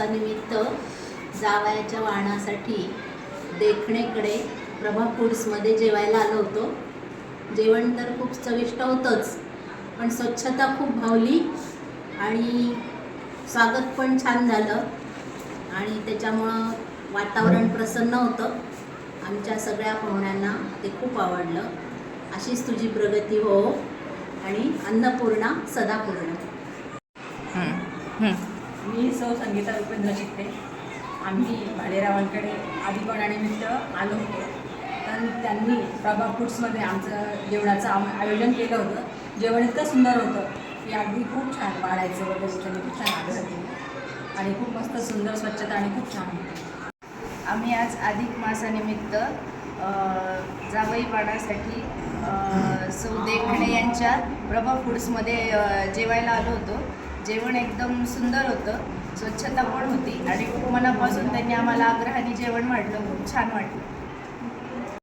मासानिमित्त जावयाच्या वाणासाठी देखणेकडे प्रभा फूड्समध्ये जेवायला आलो होतो. जेवण तर खूप चविष्ट होतंच, पण स्वच्छता खूप भावली आणि स्वागत पण छान झालं आणि त्याच्यामुळं वातावरण प्रसन्न होतं. आमच्या सगळ्या पाहुण्यांना ते खूप आवडलं. अशीच तुझी प्रगती हो आणि अन्नपूर्णा सदापूर्ण. मी सौ संगीता उपेंद्र शिकते. आम्ही भालेरावांकडे अधिकोणानिमित्त आलो होतो, तर त्यांनी प्रभा फूड्समध्ये आमचं जेवणाचं आयोजन केलं होतं. जेवण इतकं सुंदर होतं की अगदी खूप छान वाढायचं वगैरे त्यांनी खूप छान आग्रह केला आणि खूप मस्त सुंदर स्वच्छता आणि खूप छान होती. आम्ही आज अधिक मासानिमित्त जावई वाणासाठी सौ देखणे यांच्या प्रभा फूड्समध्ये जेवायला आलो होतो. जेवण एकदम सुंदर होतं, स्वच्छता पण होती आणि खूप मनापासून त्यांनी आम्हाला आग्रहाने जेवण वाढलं. खूप छान वाटलं.